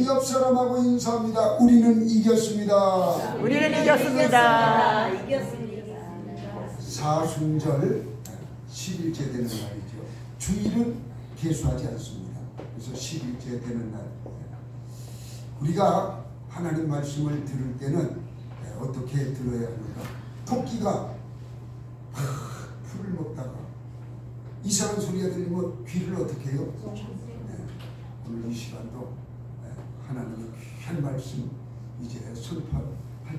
옆 사람하고 인사합니다. 우리는 이겼습니다. 우리는 이겼습니다. 사순절 10일째 되는 날이죠. 주일은 계수하지 않습니다. 그래서 10일째 되는 날, 우리가 하나님 말씀을 들을 때는 어떻게 들어야 하는가? 토끼가 풀을 먹다가 이상한 소리가 들리면 귀를 어떻게 해요? 오늘 이 시간도 하나님의 귀한 말씀 이제 선포할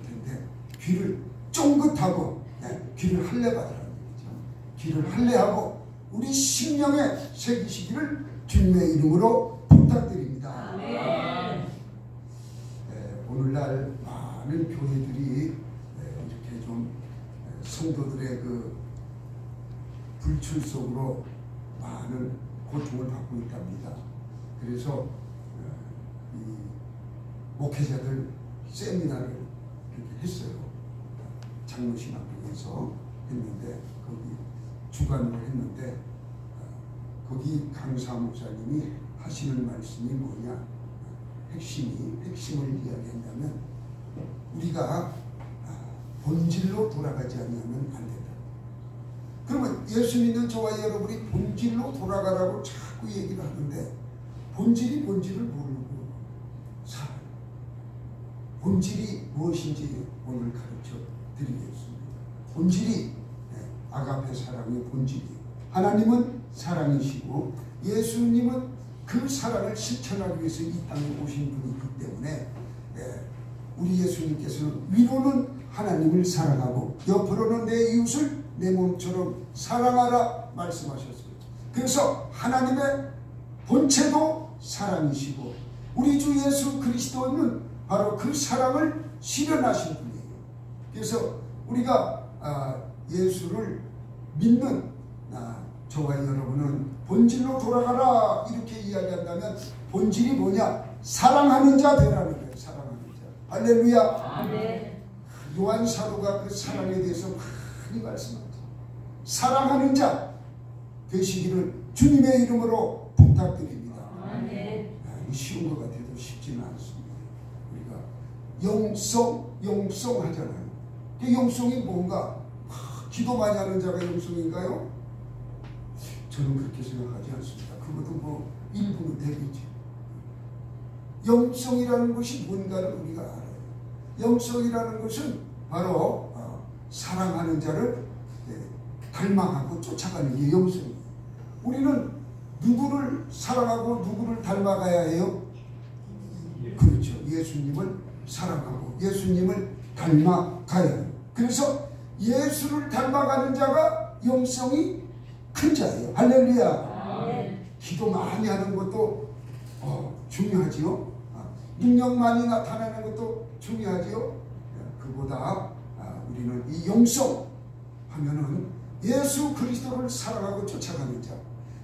텐데, 귀를 쫑긋하고 귀를 할례받으라는 얘기죠. 귀를 할례하고 우리 심령에 새기시기를 주님의 이름으로 부탁드립니다. 오늘날 많은 교회들이 이렇게 좀 성도들의 그 불출 속으로 많은 고통을 받고 있답니다. 그래서 이 목회자들 세미나를 이렇게 했어요. 장로신학교에서 했는데, 거기 주관을 했는데, 거기 강사 목사님이 하시는 말씀이 뭐냐, 핵심을 이야기한다면 우리가 본질로 돌아가지 않으면 안 된다. 그러면 예수 믿는 저와 여러분이 본질로 돌아가라고 자꾸 얘기를 하는데, 본질을 모르고 살아요. 본질이 무엇인지 오늘 가르쳐 드리겠습니다. 본질이 아가페 사랑의 본질이에요. 하나님은 사랑이시고 예수님은 그 사랑을 실천하기 위해서 이 땅에 오신 분이기 때문에 우리 예수님께서는 위로는 하나님을 사랑하고 옆으로는 내 이웃을 내 몸처럼 사랑하라 말씀하셨어요. 그래서 하나님의 본체도 사랑이시고 우리 주 예수 그리스도는 바로 그 사랑을 실현하신 분이에요. 그래서 우리가 예수를 믿는 저와 여러분은 본질로 돌아가라 이렇게 이야기한다면, 본질이 뭐냐? 사랑하는 자 되라는 거예요. 사랑하는 자. 할렐루야. 아멘. 요한 사도가 그 사랑에 대해서 많이 말씀합니다. 사랑하는 자 되시기를 주님의 이름으로 부탁드립니다. 아멘. 쉬운 것 같아도 쉽지는 않습니다. 우리가 영성 하잖아요. 그 영성이 뭔가? 기도 많이 하는 자가 영성인가요? 저는 그렇게 생각하지 않습니다. 그것도 뭐 일부는 되겠죠. 영성이라는 것이 뭔가를 우리가 알아요. 영성이라는 것은 바로 사랑하는 자를 닮아가고 쫓아가는 게 영성이에요. 우리는 누구를 사랑하고 누구를 닮아가야 해요? 그렇죠. 예수님을 사랑하고 예수님을 닮아가야 해요. 그래서 예수를 닮아가는 자가 영성이 큰 자예요. 할렐루야. 기도 많이 하는 것도 중요하지요. 능력 많이 나타나는 것도 중요하지요. 그보다 우리는 이 영성 하면은 예수 그리스도를 사랑하고 쫓아가는 자.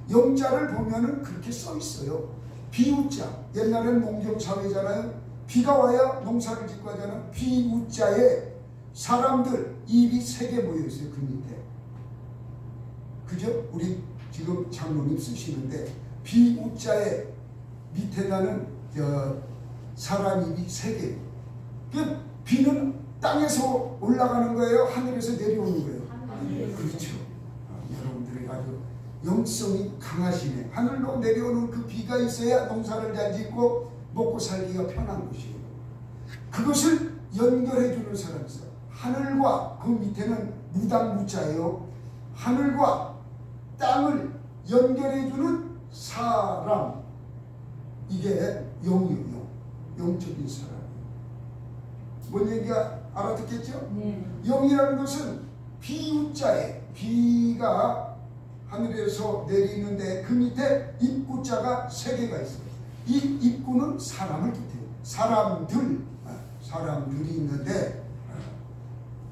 영자를 보면은 그렇게 써 있어요. 비우자. 옛날에는 농경사회잖아요. 비가 와야 농사를 짓고 하잖아요. 비우자에 사람들 입이 3개 모여 있어요. 그 밑에. 그죠? 우리 지금 장로님 쓰시는데 비우자에 밑에다는 사람 입이 3개. 그 비는 땅에서 올라가는 거예요? 하늘에서 내려오는 거예요? 그렇죠. 여러분들이 아주 영성이 강하시네. 하늘로 내려오는 그 비가 있어야 농사를 잘 짓고 먹고 살기가 편한 것이에요. 그것을 연결해 주는 사람이 있어요. 하늘과 그 밑에는 무당무자예요. 하늘과 땅을 연결해 주는 사람. 이게 영이에요. 영적인 사람이에요. 뭔 얘기가 알아듣겠죠? 네. 영이라는 것은 비우자에 비가 하늘에서 내리는데 그 밑에 입구자가 3개가 있어요. 이 입구는 사람을 뜻해요. 사람들이 있는데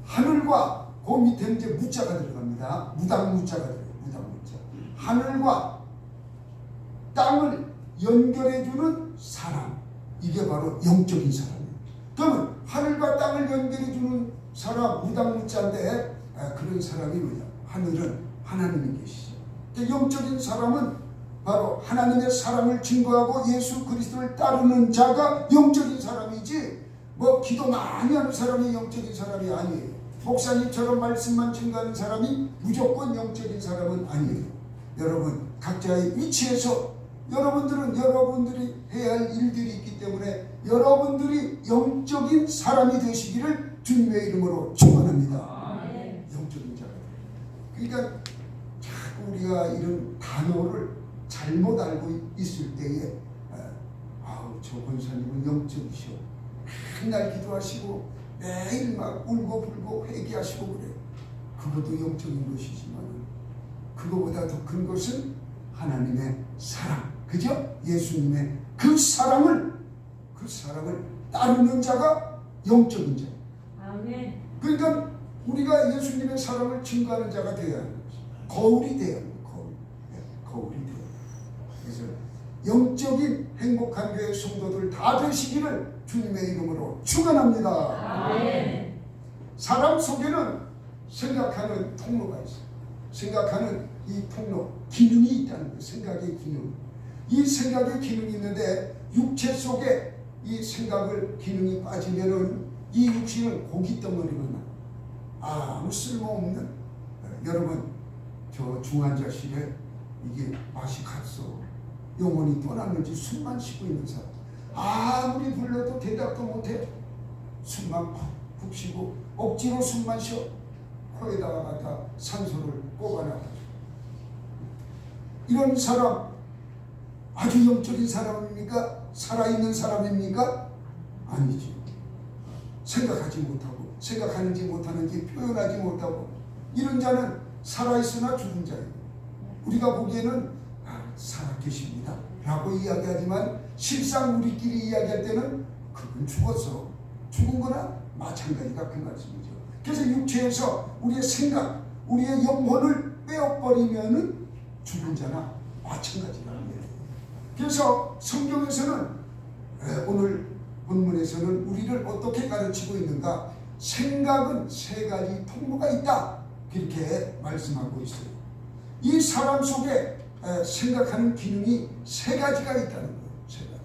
하늘과 그 밑에 이제 무자가 들어갑니다. 무당무자가 들어가요. 무당무자. 하늘과 땅을 연결해주는 사람. 이게 바로 영적인 사람이에요. 그러면 하늘과 땅을 연결해주는 사람 무당무자인데 그런 사람이 뭐냐? 하늘은 하나님이 계시죠. 영적인 사람은 바로 하나님의 사랑을 증거하고 예수 그리스도를 따르는 자가 영적인 사람이지 뭐 기도 많이 하는 사람이 영적인 사람이 아니에요. 목사님처럼 말씀만 증거하는 사람이 무조건 영적인 사람은 아니에요. 여러분 각자의 위치에서 여러분들은 여러분들이 해야 할 일들이 있기 때문에 여러분들이 영적인 사람이 되시기를 주님의 이름으로 축원합니다. 영적인 자가. 그러니까 자꾸 우리가 이런 단어를 잘못 알고 있을 때에 아우 저 권사님은 영적이셔. 맨날 기도하시고 매일 막 울고 불고 회개하시고 그래. 그것도 영적인 것이지만 그거보다 더 큰 것은 하나님의 사랑. 그죠? 예수님의 그 사랑을 따르는 자가 영적인 자. 아멘. 그러니까 우리가 예수님의 사랑을 증거하는 자가 되어야 하는 거죠. 거울이 되어야 하는 거예요. 거울이 되어야 하는 거예요. 그래서 영적인 행복한 교회 성도들 다 되시기를 주님의 이름으로 축원합니다. 아멘. 사람 속에는 생각하는 통로가 있어요. 생각하는 이 통로, 기능이 있다는 거예요. 생각의 기능. 이 생각의 기능이 있는데 육체 속에 이 생각을 기능이 빠지면은 이 육신은 고깃덩어리만 나요. 아무 쓸모없는. 여러분 저 중환자실에 이게 맛이 갔어. 영혼이 떠났는지 숨만 쉬고 있는 사람. 아무리 불러도 대답도 못해. 숨만 푹 쉬고 억지로 숨만 쉬어. 코에다가 갖다 산소를 꼽아놔가지고. 이런 사람 아주 영적인 사람입니까? 살아있는 사람입니까? 아니죠. 생각하지 못하고 생각하는지 못하는지 표현하지 못하고 이런 자는 살아있으나 죽은 자예요. 우리가 보기에는 살아계십니다 라고 이야기하지만 실상 우리끼리 이야기할 때는 그건 죽었어. 죽은 거나 마찬가지가 그 말씀이죠. 그래서 육체에서 우리의 생각, 우리의 영혼을 빼어버리면은 죽은 자나 마찬가지라는 거예요. 그래서 성경에서는 오늘 본문에서는 우리를 어떻게 가르치고 있는가? 생각은 세 가지 통로가 있다. 그렇게 말씀하고 있어요. 이 사람 속에 생각하는 기능이 세 가지가 있다는 거예요. 세 가지.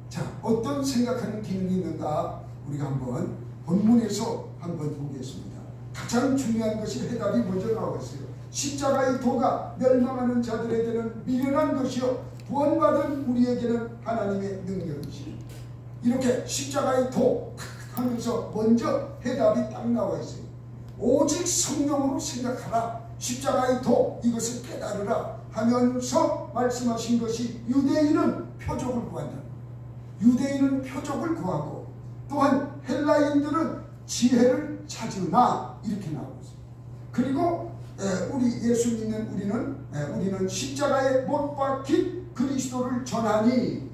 자, 어떤 생각하는 기능이 있는가? 우리가 한번 본문에서 한번 보겠습니다. 가장 중요한 것이 해답이 먼저 나와 있어요. 십자가의 도가 멸망하는 자들에게는 미련한 것이요 구원받은 우리에게는 하나님의 능력이시오. 이렇게 십자가의 도 하면서 먼저 해답이 딱 나와 있어요. 오직 성령으로 생각하라. 십자가의 도 이것을 깨달으라 하면서 말씀하신 것이 유대인은 표적을 구한다. 유대인은 표적을 구하고 또한 헬라인들은 지혜를 찾으나 이렇게 나오고 있어요. 그리고 우리 예수 믿는 우리는 십자가에 못 박힌 그리스도를 전하니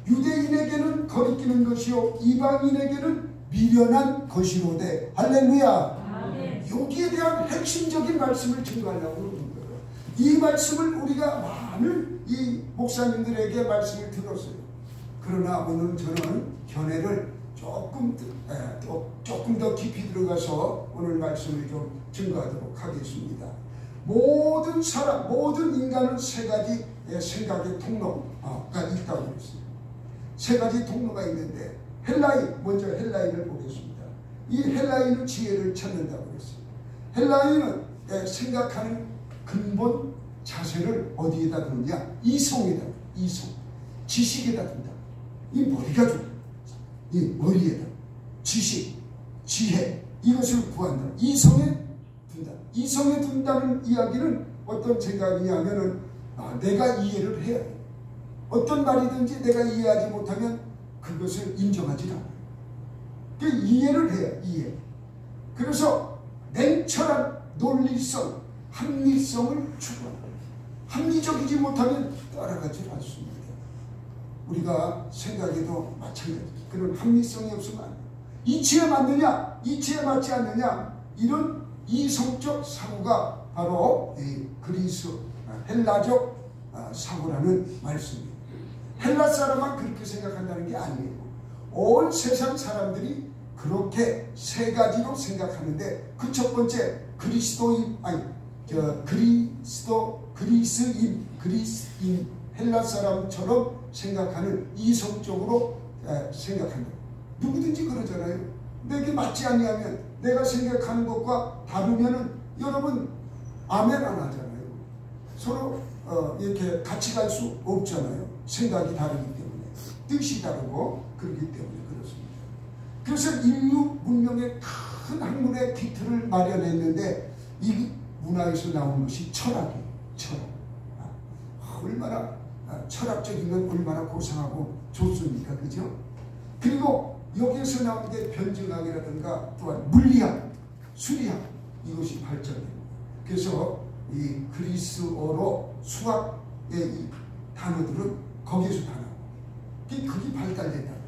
유대인에게는 거리끼는 것이요 이방인에게는 미련한 것이로되. 할렐루야. 여기에 대한 핵심적인 말씀을 증거하려고 그러는 거예요. 이 말씀을 우리가 많은 이 목사님들에게 말씀을 들었어요. 그러나 오늘 저는 견해를 조금 더 깊이 들어가서 오늘 말씀을 좀 증거하도록 하겠습니다. 모든 사람, 모든 인간은 세 가지 생각의 통로가 있다고 그랬어요. 세 가지 통로가 있는데 먼저 헬라인을 보겠습니다. 이 헬라인은 지혜를 찾는다고 그랬어요. 헬라인은 생각하는 근본 자세를 어디에다 두느냐? 이성에다. 지식에다 둔다. 이 머리가 좋다. 이 머리에다 지식, 지혜 이것을 구한다. 이성에 둔다. 이성에 둔다는 이야기는 어떤 생각이냐면은 내가 이해를 해야 돼. 어떤 말이든지 내가 이해하지 못하면 그것을 인정하지 않아요. 그 이해를 해야 이해. 그래서 냉철한 논리성, 합리성을 추구한다. 합리적이지 못하면 따라가지 않습니다. 우리가 생각에도 마찬가지. 그런 합리성이 없으면 안 돼요. 이치에 맞느냐, 이치에 맞지 않느냐, 이런 이성적 사고가 바로 헬라적 사고라는 말씀입니다. 헬라 사람만 그렇게 생각한다는 게 아니에요. 온 세상 사람들이 그렇게 세 가지로 생각하는데 그 첫 번째 그리스인 헬라 사람처럼 생각하는 이성적으로 생각한다. 누구든지 그러잖아요. 내게 맞지 아니하면 내가 생각하는 것과 다르면은 여러분 아멘 안 하잖아요. 서로 이렇게 같이 갈 수 없잖아요. 생각이 다르기 때문에, 뜻이 다르고 그렇기 때문에 그렇습니다. 그래서 인류 문명의 큰 학문의 기틀을 마련했는데 이 문화에서 나온 것이 철학이에요. 철학. 얼마나 철학적인 건 얼마나 고상하고 좋습니까? 그죠? 그리고 여기에서 나온 게 변증학이라든가 또한 물리학, 수리학 이것이 발전됩니다. 그래서 이 그리스어로 수학의 이 단어들은 거기에서 다 나오고 그게 발달된다는 거예요.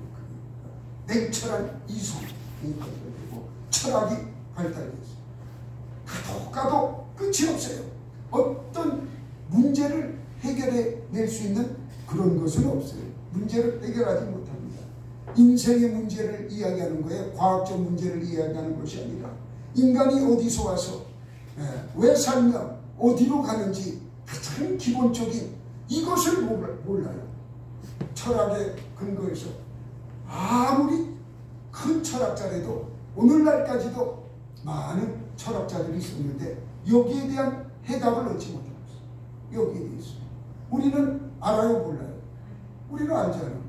냉철한 이성이 발달되고 철학이 발달됐어요. 가도 끝이 없어요. 어떤 문제를 해결해낼 수 있는 그런 것은 없어요. 문제를 해결하지 못합니다. 인생의 문제를 이야기하는 거예요. 과학적 문제를 이야기하는 것이 아니라 인간이 어디서 와서 왜 살며 어디로 가는지 가장 기본적인 이것을 몰라요. 철학의 근거에서 아무리 큰 철학자라도 오늘날까지도 많은 철학자들이 있었는데 여기에 대한 해답을 얻지 못하고 있어요. 여기에 대해서 우리는 알아요, 몰라요? 우리는 알잖아요.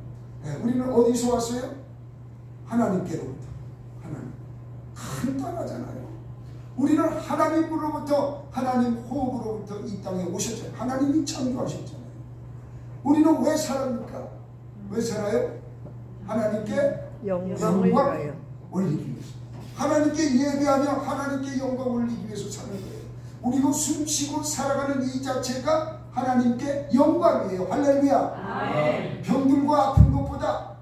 우리는 어디서 왔어요? 하나님께로부터. 하나님 간단하잖아요. 우리는 하나님으로부터, 하나님 호흡으로부터 이 땅에 오셨잖아요. 하나님이 창조하셨잖아요. 우리는 왜 살합니까? 왜 살아요? 하나님께 영광을 위하여 올리기 위해서. 하나님께 예배하며 하나님께 영광 올리기 위해서 사는 거예요. 우리가 숨쉬고 살아가는 이 자체가 하나님께 영광이에요. 할렐루야. 아멘. 병들고 아픈 것보다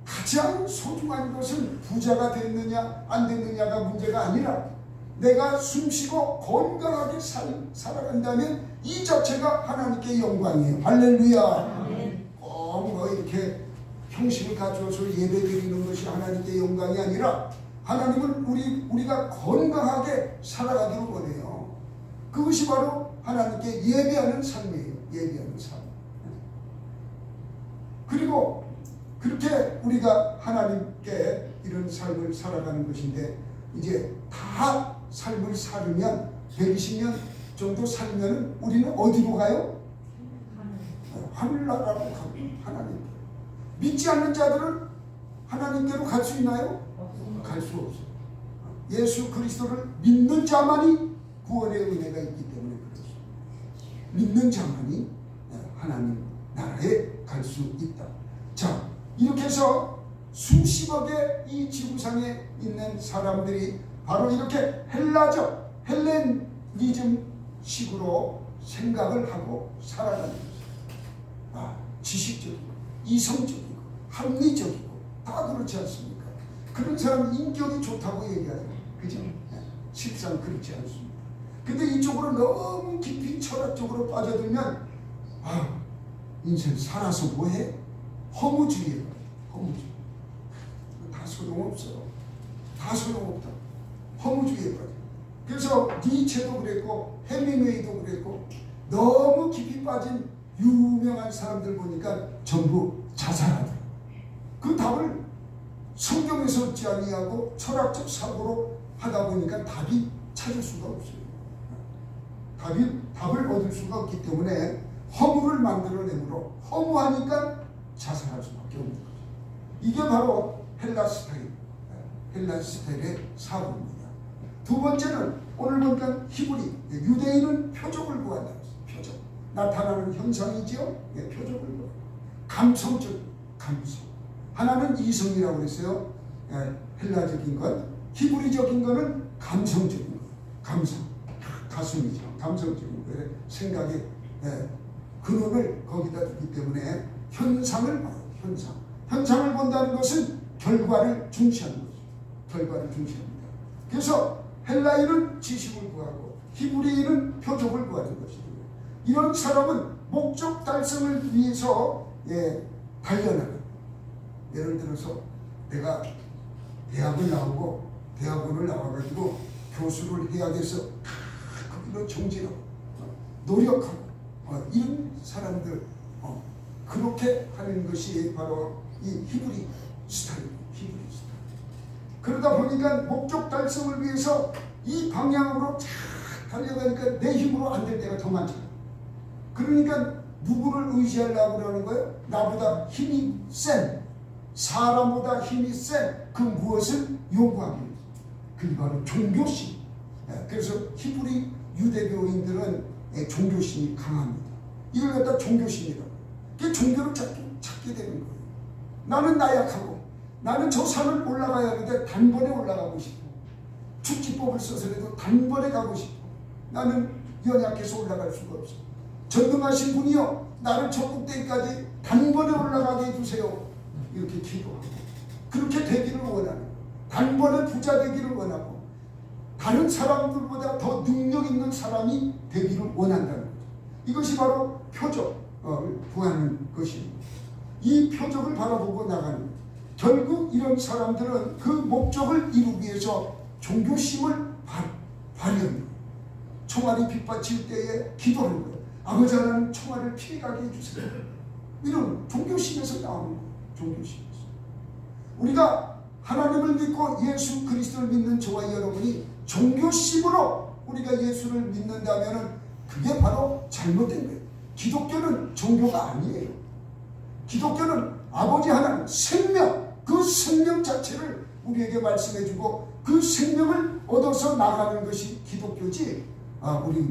가장 소중한 것은 부자가 됐느냐 안 됐느냐가 문제가 아니라 내가 숨쉬고 건강하게 살아간다면 이 자체가 하나님께 영광이에요. 할렐루야. 꼭 뭐 이렇게 형식을 갖추어서 예배드리는 것이 하나님께 영광이 아니라 하나님은 우리가 건강하게 살아가기를 원해요. 그것이 바로 하나님께 예배하는 삶이에요. 예배하는 삶. 그리고 그렇게 우리가 하나님께 이런 삶을 살아가는 것인데 이제 다 삶을 살으면 120년 정도 살면 우리는 어디로 가요? 하늘나라로 가요. 하나님. 믿지 않는 자들은 하나님께로 갈 수 있나요? 갈 수 없어요. 예수 그리스도를 믿는 자만이 구원의 은혜가 있기 때문에 그렇습니다. 믿는 자만이 하나님 나라에 갈 수 있다. 자, 이렇게 해서 수십억의 이 지구상에 있는 사람들이 바로 이렇게 헬라적, 헬레니즘식으로 생각을 하고 살아가는 것입니다. 지식적이고 이성적이고 합리적이고 다 그렇지 않습니까? 그런 사람 인격이 좋다고 얘기하죠. 그죠? 실상 그렇지 않습니다. 근데 이쪽으로 너무 깊이 철학적으로 빠져들면 인생 살아서 뭐해? 허무주의예요. 허무주의. 다 소용없어요. 다 소용없다. 허무주의에 빠져. 그래서 니체도 그랬고 헤밍웨이도 그랬고 너무 깊이 빠진 유명한 사람들 보니까 전부 자살하더라. 그 답을 성경에서 얻지 아니하고 철학적 사고로 하다 보니까 답이 찾을 수가 없어요. 답을 얻을 수가 없기 때문에 허무를 만들어내므로 허무하니까 자살할 수밖에 없는 거죠. 이게 바로 헬라 스타일의 사고입니다. 두 번째는 오늘 보니까 히브리, 유대인은 표적을 구한다. 표적. 나타나는 현상이지요. 표적을 구한다. 감성적 감성. 하나는 이성이라고 그랬어요. 헬라적인 것. 히브리적인 거는 감성적인 것. 감성. 가슴이죠. 감성적인 거예요. 생각의 근원을 거기다 두기 때문에 현상을 봐요. 현상을 본다는 것은 결과를 중시하는 거죠. 결과를 중시합니다. 그래서 헬라인은 지식을 구하고 히브리인은 표적을 구하는 것입니다. 이런 사람은 목적 달성을 위해서 단련하는. 예를 들어서 내가 대학원을 나와가지고 교수를 해야돼서 거기로 정진하고 노력하고 이런 사람들 그렇게 하는 것이 바로 이 히브리 스타일입니다. 그러다 보니까 목적 달성을 위해서 이 방향으로 쫙 달려가니까 내 힘으로 안 될 때가 더 많잖아. 그러니까 누구를 의지하려고 그러는 거예요? 나보다 힘이 센, 사람보다 힘이 센 그 무엇을 요구하기 위해서. 그게 바로 종교심. 그래서 히브리 유대교인들은 종교심이 강합니다. 이걸 갖다 종교심이라고. 그 종교를 찾게 되는 거예요. 나는 나약하고 나는 저 산을 올라가야 하는데 단번에 올라가고 싶어. 축지법을 써서라도 단번에 가고 싶어. 나는 연약해서 올라갈 수가 없어. 전능하신 분이여 나를 저 꼭대기까지 단번에 올라가게 해주세요. 이렇게 기도하고 그렇게 되기를 원하는, 단번에 부자 되기를 원하고 다른 사람들보다 더 능력 있는 사람이 되기를 원한다는 거죠. 이것이 바로 표적을 구하는 것입니다. 이 표적을 바라보고 나가는 거예요. 결국 이런 사람들은 그 목적을 이루기 위해서 종교심을 발휘합니다. 총알이 빗받칠 때에 기도하는 거예요. 아버지 하나님 총알을 피해가게 해주세요. 이런 종교심에서 나오는 거예요. 종교심에서. 우리가 하나님을 믿고 예수 그리스도를 믿는 저와 여러분이 종교심으로 우리가 예수를 믿는다면 그게 바로 잘못된 거예요. 기독교는 종교가 아니에요. 기독교는 아버지 하나님 생명, 그 생명 자체를 우리에게 말씀해주고 그 생명을 얻어서 나가는 것이 기독교지. 우리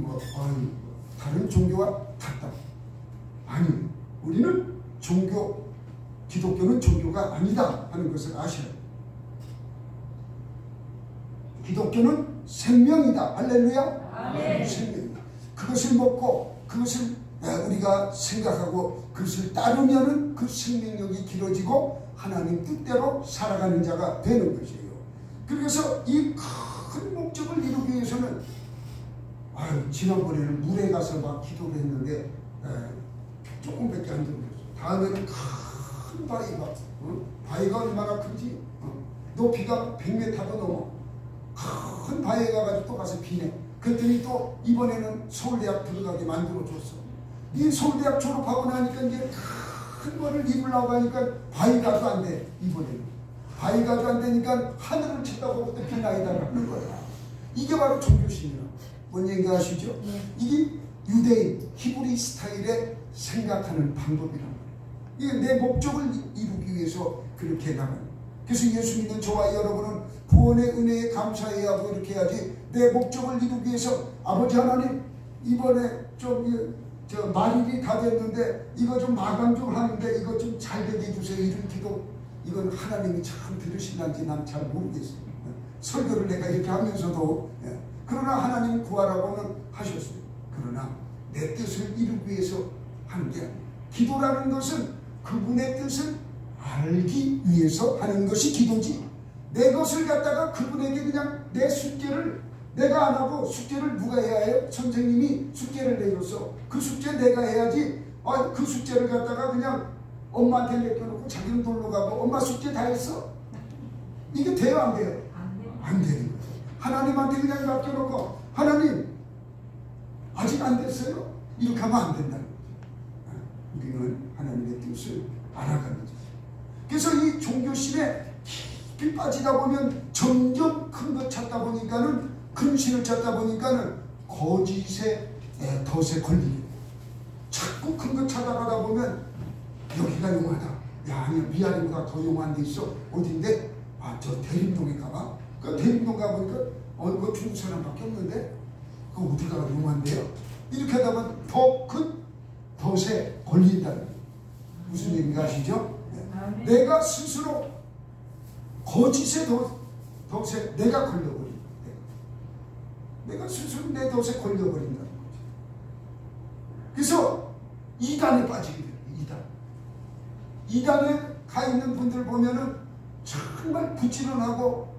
다른 종교와 같다. 아니, 우리는 기독교는 종교가 아니다 하는 것을 아셔야 돼요. 기독교는 생명이다. 할렐루야. 아멘. 생명이다. 그것을 먹고 그것을 우리가 생각하고 그것을 따르면은 그 생명력이 길어지고 하나님 뜻대로 살아가는 자가 되는 것이에요. 그래서 이 큰 목적을 이루기 위해서는 지난번에는 물에 가서 막 기도를 했는데 조금밖에 안 들어졌어. 다음에는 큰 바위가 바위가 얼마나 큰지 높이가 100m도 넘어 큰 바위에 가가지고 또 가서 비네. 그랬더니 또 이번에는 서울대학 들어가게 만들어줬어. 이 서울대학 졸업하고 나니까 이제 큰 거를 이루려고 하니까 바위가도 안 돼. 이번에는 바위가도 안 되니까 하늘을 쳐다보고 또 비나이다 하는 거야. 이게 바로 종교심이라고. 뭔 얘기 아시죠? 이게 유대인 히브리 스타일의 생각하는 방법이란 말이에요. 이게 내 목적을 이루기 위해서 그렇게 나가는. 그래서 예수 믿는 저와 여러분은 구원의 은혜에 감사해야 하고 이렇게 해야지. 내 목적을 이루기 위해서 아버지 하나님 이번에 저 말일이 다 됐는데 이거 좀 마감 좀 하는데 이거 좀 잘 되게 해주세요. 이런 기도 이건 하나님이 참 들으실런지 난 잘 모르겠어요. 설교를 내가 이렇게 하면서도 그러나 하나님 구하라고는 하셨어요. 그러나 내 뜻을 이루기 위해서 하는 게 아니에요. 기도라는 것은 그분의 뜻을 알기 위해서 하는 것이 기도지. 내 것을 갖다가 그분에게 그냥 내 숙제를 내가 안 하고 숙제를 누가 해야 해요? 선생님이 숙제를 내줘서 그 숙제 내가 해야지. 그 숙제를 갖다가 그냥 엄마한테 맡겨놓고 자기는 놀러 가고 엄마 숙제 다 했어? 이게 돼요 안 돼요? 안 되는 거예요. 하나님한테 그냥 맡겨놓고 하나님 아직 안 됐어요? 이렇게 하면 안 된다는 거죠. 우리는 하나님의 뜻을 알아가는 거죠. 그래서 이 종교심에 깊이 빠지다 보면 점점 큰 것 찾다 보니까는 근신을 찾다 보니까는 거짓의 덫에 걸리게 돼요. 자꾸 큰 것 찾아가다 보면 여기가 용하다. 야 아니야 미아리보다 더 용한 데 있어. 어딘데? 저 대림동에 가봐. 그 대림동 가보니까 뭐 중국 사람밖에 없는데 그 어디가 용한데요? 이렇게 하다 보면 더 큰 덫에 걸린다는 무슨 얘기인가 아시죠? 내가 스스로 거짓의 덫에 내가 걸려버린다. 내가 스스로 내 덫에 걸려버린다는 거죠. 그래서 이단에 빠지게 돼요. 이단에 가 있는 분들 보면은 정말 부지런하고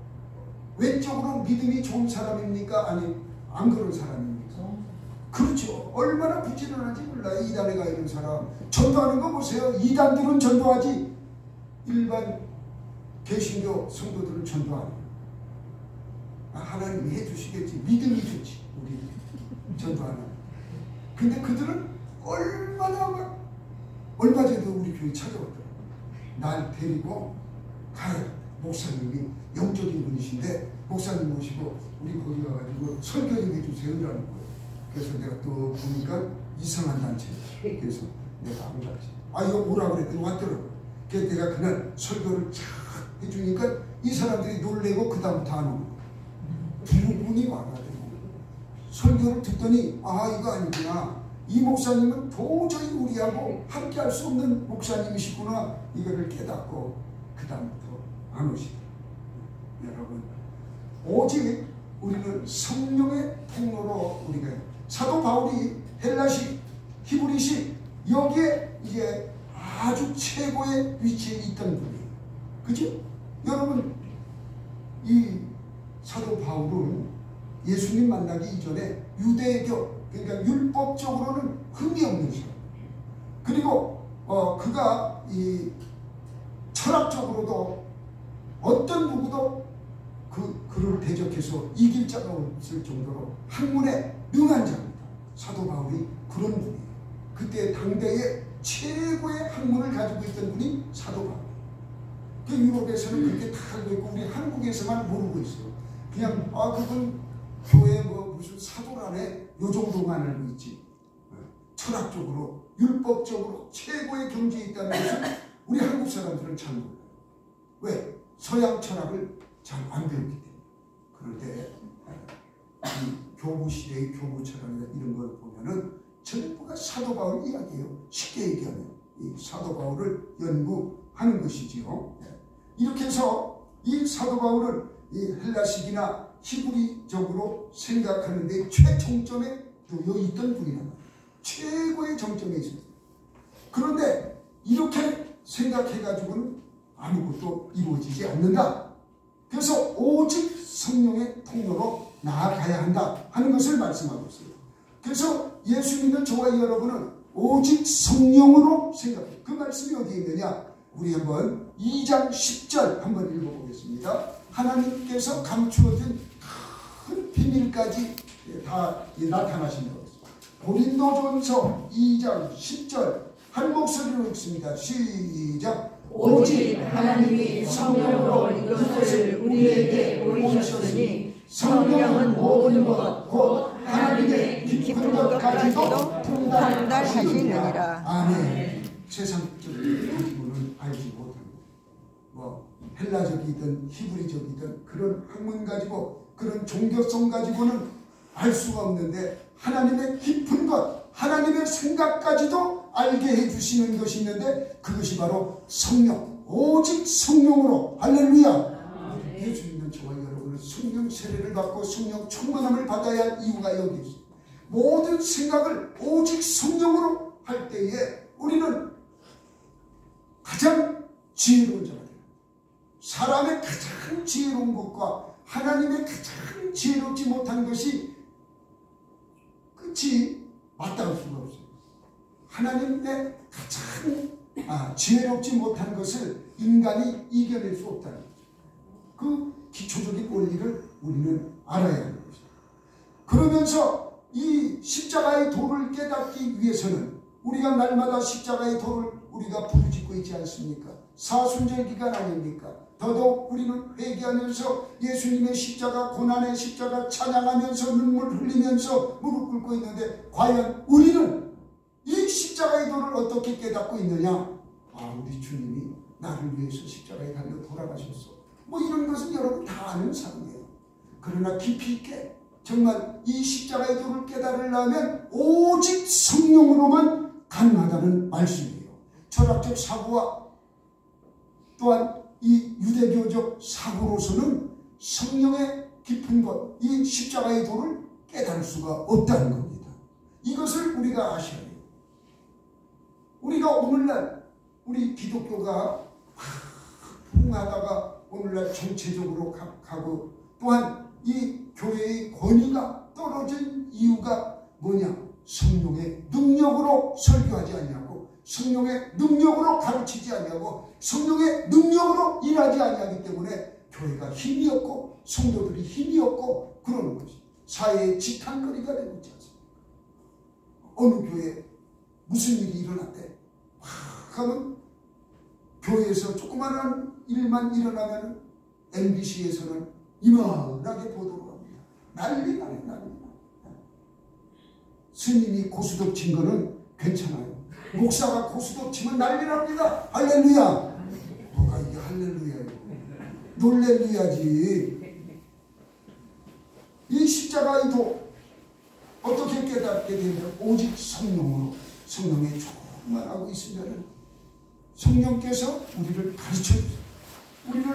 외적으로 믿음이 좋은 사람입니까? 아니 안 그런 사람입니까? 그렇죠. 얼마나 부지런한지 몰라요. 이단에 가 있는 사람 전도하는 거 보세요. 이단들은 전도하지 일반 개신교 성도들은 전도 안 해요. 하나님이 해주시겠지. 믿음이 좋지. 우리 전도 안 해요. 근데 그들은 얼마나 막 얼마 전에도 우리 교회 찾아왔더라고요. 날 데리고 가야 목사님이 영적인 분이신데 목사님 모시고 우리 거기 가가지고 설교 좀 해주세요라는 거예요. 그래서 내가 또 보니까 이상한 단체예요. 그래서 내가 안 갔지. 아 이거 오라 그랬더니 왔더라고요. 그래서 내가 그날 설교를 쫙 해주니까 이 사람들이 놀래고 그 다음부터 안 오는 거예요. 두 분이 와가지고 설교를 듣더니 아 이거 아니구나. 이 목사님은 도저히 우리하고 함께 할 수 없는 목사님이시구나. 이거를 깨닫고 그 다음부터 안 오시더라고요. 여러분 오직 우리는 성령의 통로로 우리가 사도 바울이 헬라식 히브리식 여기에 이제 아주 최고의 위치에 있던 분이에요. 그죠? 여러분 이 사도 바울은 예수님 만나기 이전에 유대교 그러니까 율법적으로는 흠이 없는 사람. 그리고 그가 이 철학적으로도 어떤 누구도 그를 대적해서 이길 자가 없을 정도로 학문에 능한 자입니다. 사도 바울이 그런 분이에요. 그때 당대의 최고의 학문을 가지고 있던 분이 사도 바울. 그 유럽에서는 그렇게 다 알고 있고 우리 한국에서만 모르고 있어요. 그냥 그분 교회 뭐 무슨 사도라네 요 정도만 알고 있지. 철학적으로 율법적으로 최고의 경지에 있다는 것을 우리 한국 사람들은 잘 몰라요. 왜? 서양 철학을 잘 안 배웠기 때문에. 그런데 이 교부 시대의 교부 철학이나 이런 걸 보면은 전부가 사도 바울 이야기예요. 쉽게 얘기하면 이 사도 바울을 연구하는 것이지요. 이렇게 해서 이 사도 바울은 이 헬라식이나 히브리적으로 생각하는데 최정점에 놓여 있던 분이란 말이에요. 최고의 정점에 있습니다. 그런데 이렇게 생각해가지고는 아무것도 이루어지지 않는다. 그래서 오직 성령의 통로로 나아가야 한다 하는 것을 말씀하고 있어요. 그래서 예수 믿는 저와 여러분은 오직 성령으로 생각해요. 그 말씀이 어디에 있느냐? 우리 한번 2장 10절 한번 읽어보겠습니다. 하나님께서 감추어진 큰 비밀까지 다 나타나신다고 했습니다. 고린도전서 2장 10절 한 목소리로 읽습니다. 시작. 오직 하나님이 성령으로 이것을 우리에게 보이셨으니 성령은 모든 것 곧 하나님의 깊은 것까지도 통달하시느니라. 아멘. 세상적인 부분은 알지 못합니다. 뭐 헬라적이든 히브리적이든 그런 학문 가지고 그런 종교성 가지고는 알 수가 없는데 하나님의 깊은 것, 하나님의 생각까지도 알게 해주시는 것이 있는데 그것이 바로 성령, 오직 성령으로 할렐루야. 예수 믿는 저와 여러분은 성령 세례를 받고 성령 충만함을 받아야 할 이유가 여기 있습니다. 모든 생각을 오직 성령으로 할 때에 우리는 가장 지혜로운 자가 됩니다. 사람의 가장 지혜로운 것과 하나님의 가장 지혜롭지 못한 것이 끝이 맞닿을 수가 없어요. 하나님의 가장 지혜롭지 못한 것을 인간이 이겨낼 수 없다는 거죠. 그 기초적인 원리를 우리는 알아야 하는 거죠. 그러면서 이 십자가의 도를 깨닫기 위해서는 우리가 날마다 십자가의 도를 우리가 부르짖고 있지 않습니까? 사순절 기간 아닙니까? 더더욱 우리는 회개하면서 예수님의 십자가, 고난의 십자가 찬양하면서 눈물 흘리면서 무릎 꿇고 있는데 과연 우리는 이 십자가의 도를 어떻게 깨닫고 있느냐? 우리 주님이 나를 위해서 십자가에 달려 돌아가셨어. 뭐 이런 것은 여러분 다 아는 사항이에요. 그러나 깊이 있게 정말 이 십자가의 도를 깨달으려면 오직 성령으로만 가능하다는 말씀이에요. 철학적 사고와 또한 이 유대교적 사고로서는 성령의 깊은 것, 이 십자가의 도를 깨달을 수가 없다는 겁니다. 이것을 우리가 아셔야 해요. 우리가 오늘날 우리 기독교가 풍하다가 오늘날 정체적으로 가고 또한 이 교회의 권위가 떨어진 이유가 뭐냐? 성령의 능력으로 설교하지 않냐고, 성령의 능력으로 가르치지 않냐고, 성령의 능력으로 일하지 않냐기 때문에 교회가 힘이 없고 성도들이 힘이 없고 그러는 거지. 사회의 지탄거리가 되고 있지 않습니까? 어느 교회에 무슨 일이 일어났대. 하면 교회에서 조그마한 일만 일어나면 MBC에서는 이만하게 보도록 합니다. 난리 나요. 스님이 고스톱 친 거는 괜찮아요. 목사가 고스톱 치면 난리 납니다. 할렐루야. 뭐가 이게 할렐루야예요. 놀렐루야지. 이 십자가의 도 어떻게 깨닫게 되면 오직 성령으로, 성령의 충만하고 있으면 성령께서 우리를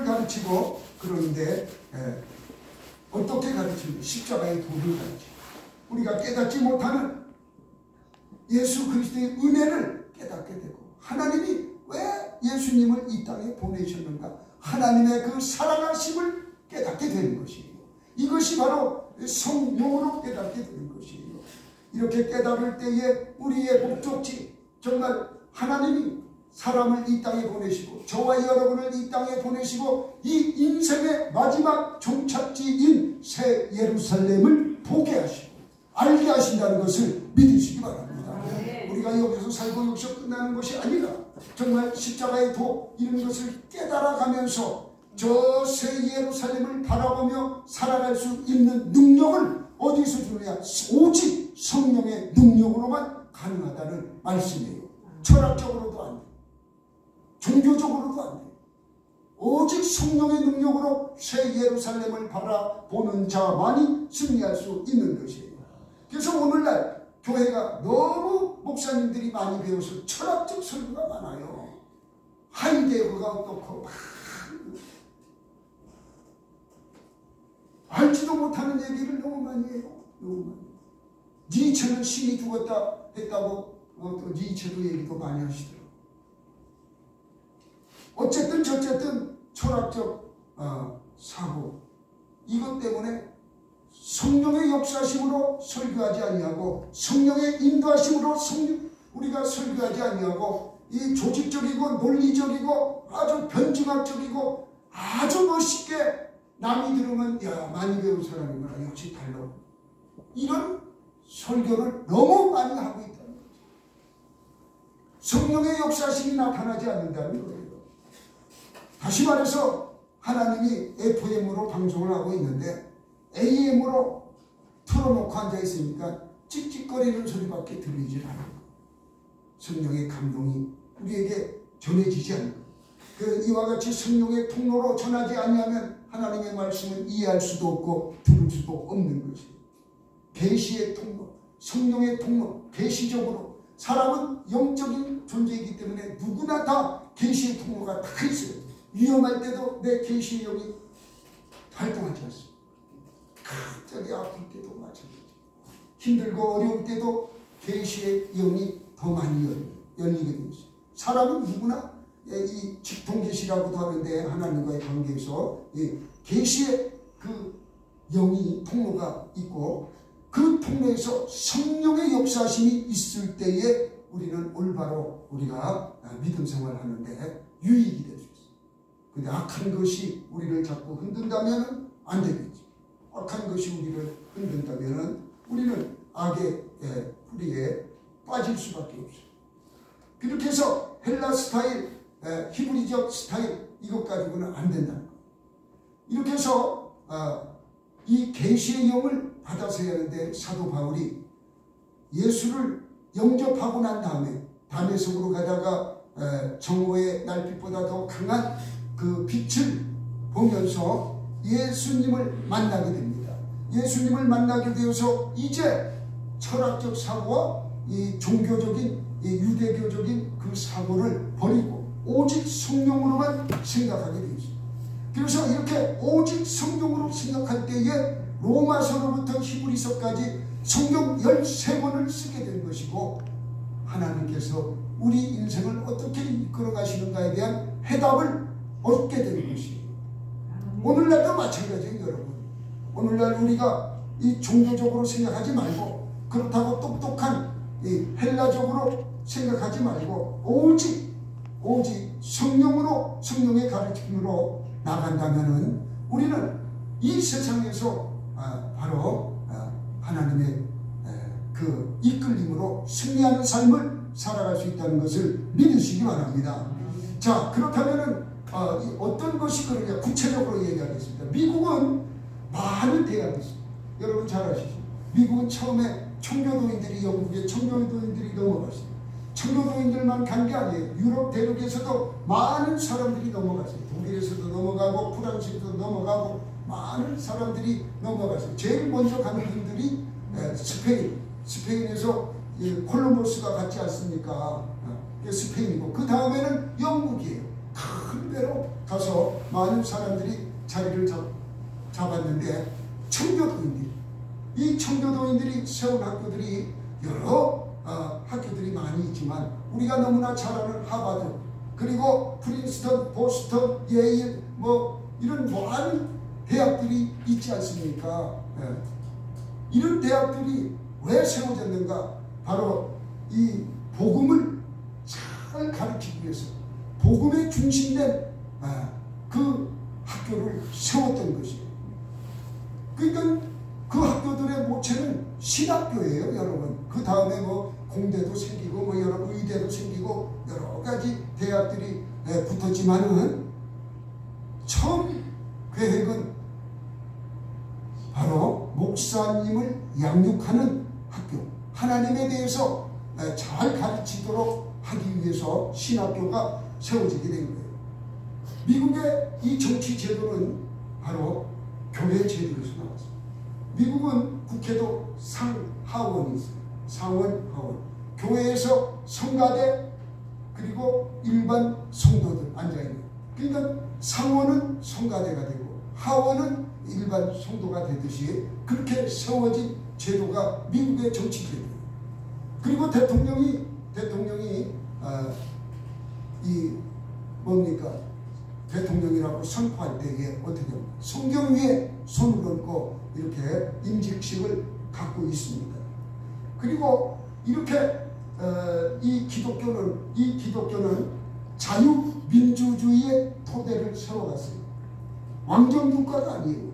가르치고 그러는데 어떻게 가르치는 십자가의 도를 가르치고 우리가 깨닫지 못하는 예수 그리스도의 은혜를 깨닫게 되고 하나님이 왜 예수님을 이 땅에 보내셨는가 하나님의 그 사랑하심을 깨닫게 되는 것이에요. 이것이 바로 성령으로 깨닫게 되는 것이에요. 이렇게 깨달을 때에 우리의 목적지 정말 하나님이 사람을 이 땅에 보내시고 저와 여러분을 이 땅에 보내시고 이 인생의 마지막 종착지인 새 예루살렘을 보게 하시고 알게 하신다는 것을 믿으시기 바랍니다. 우리가 여기서 살고 여기서 끝나는 것이 아니라 정말 십자가의 도 이런 것을 깨달아가면서 저 새 예루살렘을 바라보며 살아갈 수 있는 능력을 어디서 주느냐? 오직 성령의 능력으로만 가능하다는 말씀이에요. 철학적으로도 안 돼요. 종교적으로도 안 돼요. 오직 성령의 능력으로 새 예루살렘을 바라보는 자만이 승리할 수 있는 것이에요. 그래서 오늘날 교회가 너무 목사님들이 많이 배워서 철학적 설교가 많아요. 하이데거가 어떻고 알지도 못하는 얘기를 너무 많이 해요. 너무 많이. 니체는 신이 죽었다 했다고 또 니체도 얘기도 많이 하시더라고요. 어쨌든 저쨌든 철학적 사고 이것 때문에 성령의 역사심으로 설교하지 아니하고 성령의 인도하심으로 우리가 설교하지 아니하고 이 조직적이고 논리적이고 아주 변증학적이고 아주 멋있게 남이 들으면 야 많이 배운 사람이구나 역시 달라 이런 설교를 너무 많이 하고 있다는 거죠. 성령의 역사심이 나타나지 않는다는 거예요. 다시 말해서 하나님이 FM으로 방송을 하고 있는데 AM으로 틀어놓고 앉아있으니까 찍찍거리는 소리밖에 들리질 않아요. 성령의 감동이 우리에게 전해지지 않는 이와 같이 성령의 통로로 전하지 아니하면 하나님의 말씀을 이해할 수도 없고 들을 수도 없는 것이에요. 계시의 통로, 성령의 통로, 계시적으로 사람은 영적인 존재이기 때문에 누구나 다 계시의 통로가 다 있어요. 위험할 때도 내 계시의 영이 활동하지 않습니다. 갑자기 아플 때도 마찬가지. 힘들고 어려울 때도 계시의 영이 더 많이 열리게 되어 있어요. 사람은 누구나 이 직통계시라고도 하는데 하나님과의 관계에서 계시의 그 영이 통로가 있고 그 통로에서 성령의 역사심이 있을 때에 우리는 올바로 우리가 믿음 생활하는데 유익이 될 수 있어요. 근데 악한 것이 우리를 자꾸 흔든다면 안 되겠지. 악한 것이 우리를 흔든다면 우리는 악의 뿌리에 빠질 수밖에 없어요. 그렇게 해서 헬라 스타일, 히브리적 스타일 이것 가지고는 안 된다는 거예요. 이렇게 해서 이 계시의 영을 받아서야 하는데 사도 바울이 예수를 영접하고 난 다음에 다메섹으로 가다가 정오의 날빛보다 더 강한 그 빛을 보면서 예수님을 만나게 됩니다. 예수님을 만나게 되어서 이제 철학적 사고와 이 종교적인 이 유대교적인 그 사고를 버리고 오직 성령으로만 생각하게 되어 있습니다. 그래서 이렇게 오직 성령으로 생각할 때에 로마서로부터 히브리서까지 성경 13권을 쓰게 된 것이고 하나님께서 우리 인생을 어떻게 이끌어 가시는가에 대한 해답을 얻게 되는 것이에요. 오늘날도 마찬가지예요, 여러분. 오늘날 우리가 이 종교적으로 생각하지 말고 그렇다고 똑똑한 이 헬라적으로 생각하지 말고 오직 성령으로 성령의 가르침으로 나간다면은 우리는 이 세상에서 바로 하나님의 그 이끌림으로 승리하는 삶을 살아갈 수 있다는 것을 믿으시기 바랍니다. 자, 그렇다면은 어떤 것이 그러냐 구체적으로 얘기하겠습니다. 미국은 많은 대학이 있습니다. 여러분 잘 아시죠? 미국은 처음에 청교도인들이 영국에 청교도인들이 넘어갔어요. 청교도인들만 간 게 아니에요. 유럽 대륙에서도 많은 사람들이 넘어갔어요. 독일에서도 넘어가고 프랑스에서도 넘어가고 많은 사람들이 넘어갔어요. 제일 먼저 가는 분들이 스페인에서 콜럼버스가 갔지 않습니까? 스페인이고 그 다음에는 영국이에요. 큰 배로 가서 많은 사람들이 자리를 잡았는데 청교도인들, 이 청교도인들이 세운 학교들이 여러 학교들이 많이 있지만 우리가 너무나 잘 아는 하버드, 그리고 프린스턴, 보스턴, 예일 뭐 이런 많은 대학들이 있지 않습니까? 이런 대학들이 왜 세워졌는가? 바로 이 복음을 잘 가르치기 위해서 복음에 중심된 그 학교를 세웠던 것이에요. 그러니까 그 학교들의 모체는 신학교예요, 여러분. 그 다음에 뭐 공대도 생기고 뭐 여러 의대도 생기고 여러 가지 대학들이 붙었지만은 처음 계획은 바로 목사님을 양육하는 학교, 하나님에 대해서 잘 가르치도록 하기 위해서 신학교가 세워지게 된 거예요. 미국의 이 정치 제도는 바로 교회 제도에서 나왔습니다. 미국은 국회도 상하원이 있어요. 상원, 하원. 교회에서 성가대 그리고 일반 성도들 앉아있는. 그러니까 상원은 성가대가 되고 하원은 일반 성도가 되듯이 그렇게 세워진 제도가 미국의 정치 제도예요. 그리고 대통령이 이 뭡니까? 대통령이라고 선포할 때에 어떻게 합니까? 성경 위에 손을 얹고 이렇게 임직식을 갖고 있습니다. 그리고 이렇게 이 기독교는 자유민주주의의 토대를 세워갔어요. 왕정국가가 아니에요.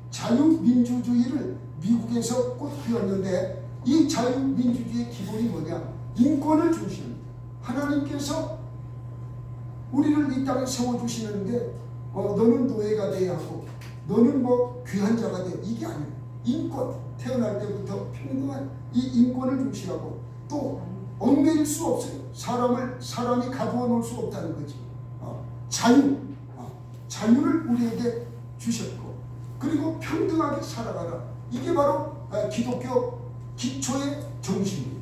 자유민주주의를 미국에서 꽃 피웠는데 이 자유민주주의의 기본이 뭐냐? 인권을 중시합니다. 하나님께서 우리를 이 땅에 세워주시는데 너는 노예가 돼야 하고 너는 뭐 귀한 자가 돼, 이게 아니에요. 인권, 태어날 때부터 평등한 이 인권을 중시하고 또 얽매일 수 없어요. 사람이 가두어 놓을 수 없다는 거지. 자유를 우리에게 주셨고 그리고 평등하게 살아가라. 이게 바로 기독교 기초의 정신이에요.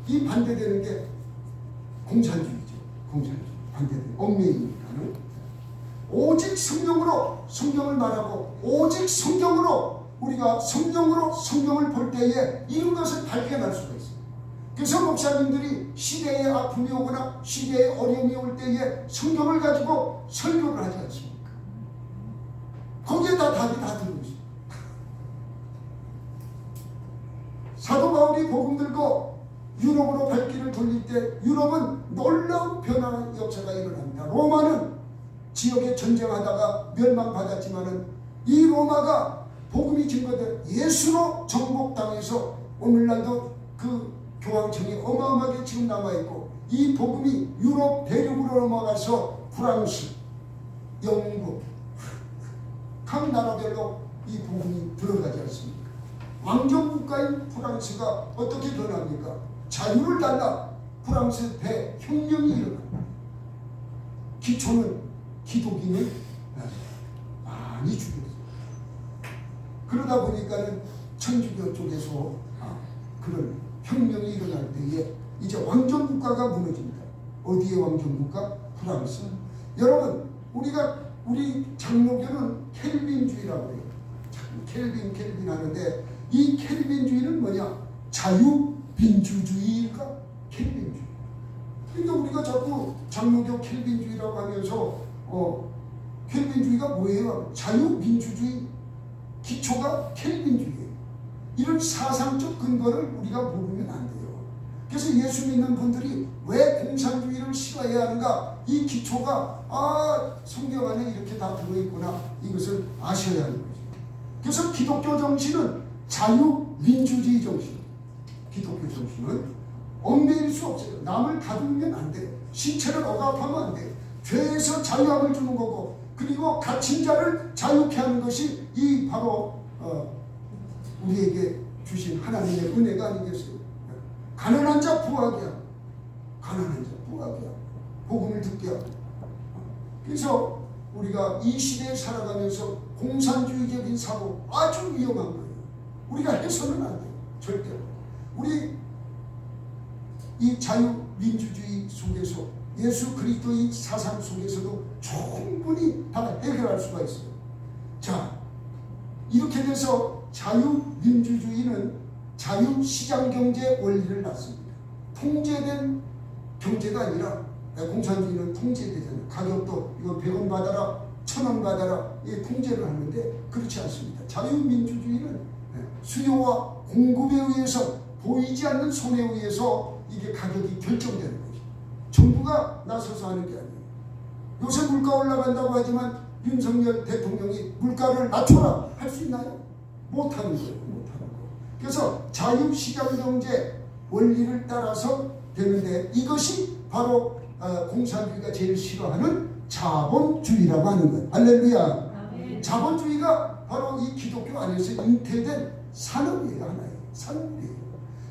이 반대되는 게 공산주의죠. 공산주의 반대되는 얽매이니까는 오직 성경으로 성경을 말하고 오직 성경으로 우리가 성경을 볼 때에 이런 것을 발견할 수가 있어요. 그래서 목사님들이 시대의 아픔이 오거나 시대의 어려움이 올 때에 성경을 가지고 설교를 하지 않습니까? 거기에 답이 다 들고 있어요. 사도 바울이 복음 들고 유럽으로 발길을 돌릴 때 유럽은 놀라운 변화의 역사가 일어납니다. 로마는 지역에 전쟁하다가 멸망받았지만은 이 로마가 복음이 증거된 예수로 정복당해서 오늘날도 그 교황청이 어마어마하게 지금 남아있고 이 복음이 유럽 대륙으로 넘어가서 프랑스, 영국 각 나라별로 이 복음이 들어가지 않습니까? 왕정국가인 프랑스가 어떻게 변합니까? 자유를 달라 프랑스 대혁명이 일어납니다. 기초는 기독인을 많이 죽였어요. 그러다 보니까는 천주교 쪽에서 그런 혁명이 일어날 때에 이제 왕정국가가 무너집니다. 어디의 왕정국가? 프랑스. 여러분, 우리 장로교는 켈빈주의라고 해요. 켈빈 하는데 이 켈빈주의는 뭐냐? 자유민주주의일까? 켈빈주의. 그러니까 우리가 자꾸 장로교 켈빈주의라고 하면서 켈빈주의가 뭐예요? 자유민주주의 기초가 켈빈주의예요. 이런 사상적 근거를 우리가 모르면 안 돼요. 그래서 예수 믿는 분들이 왜 공산주의를 싫어해야 하는가? 이 기초가 성경 안에 이렇게 다 들어있구나. 이것을 아셔야 하는 거죠. 그래서 기독교 정신은 자유민주주의 정신. 기독교 정신은 얽매일 수 없어요. 남을 다루면 안 돼요. 신체를 억압하면 안 돼요. 죄에서 자유함을 주는 거고, 그리고 갇힌 자를 자유케 하는 것이 이 바로 우리에게 주신 하나님의 은혜가 아니겠어요? 가난한 자 부하게, 가난한 자 부하게, 복음을 듣게 하고. 그래서 우리가 이 시대에 살아가면서 공산주의적인 사고 아주 위험한 거예요. 우리가 해서는 안 돼요. 절대로. 우리 이 자유민주주의 속에서 예수 그리스도의 사상 속에서도 충분히 다 해결할 수가 있어요. 자, 이렇게 돼서 자유민주주의는 자유시장경제 원리를 낳습니다. 통제된 경제가 아니라, 공산주의는 통제되잖아요. 가격도 이거 100원 받아라, 1000원 받아라, 이 통제를 하는데 그렇지 않습니다. 자유민주주의는 수요와 공급에 의해서, 보이지 않는 손에 의해서 이게 가격이 결정되는 거죠. 정부가 나서서 하는 게 아니에요. 요새 물가 올라간다고 하지만 윤석열 대통령이 물가를 낮춰라 할 수 있나요? 못하는 거예요. 못하는 거. 그래서 자유시장경제 원리를 따라서 되는데, 이것이 바로 공산주의가 제일 싫어하는 자본주의라고 하는 거예요. 할렐루야. 네. 자본주의가 바로 이 기독교 안에서 잉태된 산업이에요. 하나의 산업이에요.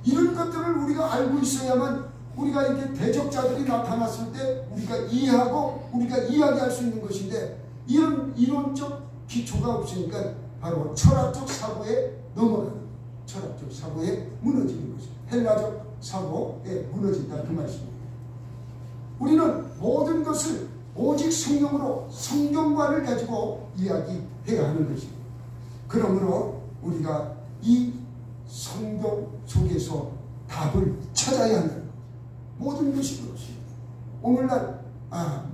이런 것들을 우리가 알고 있어야만 우리가 이렇게 대적자들이 나타났을 때 우리가 이해하고 우리가 이야기할 수 있는 것인데, 이런 이론적 기초가 없으니까 바로 철학적 사고에 넘어가는, 철학적 사고에 무너지는 것이죠. 헬라적 사고에 무너진다, 그 말씀입니다. 우리는 모든 것을 오직 성령으로, 성경관을 가지고 이야기해야 하는 것입니다. 그러므로 우리가 이 성경 속에서 답을 찾아야 한다는 거죠. 모든 것이 그렇습니다. 오늘날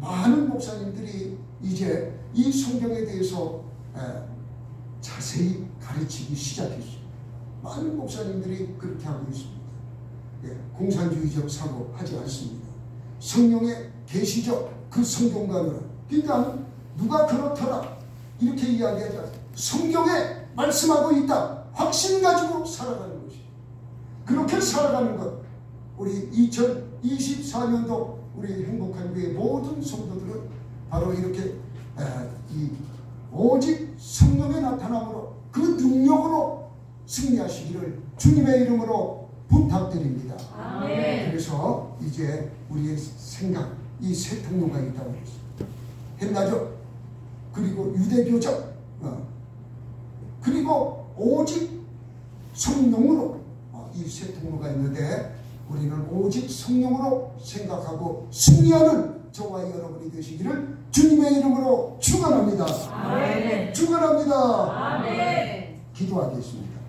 많은 목사님들이 이제 이 성경에 대해서 자세히 가르치기 시작했습니다. 많은 목사님들이 그렇게 하고 있습니다. 공산주의적 사고 하지 않습니다. 성령의 계시적 그 성경관으로, 그러니까 누가 그렇더라 이렇게 이야기하지 않습니다. 성경에 말씀하고 있다, 확신 가지고 살아가는 것이, 그렇게 살아가는 것. 우리 2024년도 우리 행복한 교회 모든 성도들은 바로 이렇게 이 오직 성령의 나타남으로, 그 능력으로 승리하시기를 주님의 이름으로 부탁드립니다. 아멘. 그래서 이제 우리의 생각, 이 세 통로가 있다고 했습니다. 헬라적, 그리고 유대교적, 그리고 오직 성령으로, 이 세 통로가 있는데, 우리는 오직 성령으로 생각하고 승리하는 저와 여러분이 되시기를 주님의 이름으로 축원합니다. 아멘. 축원합니다. 아멘. 기도하겠습니다.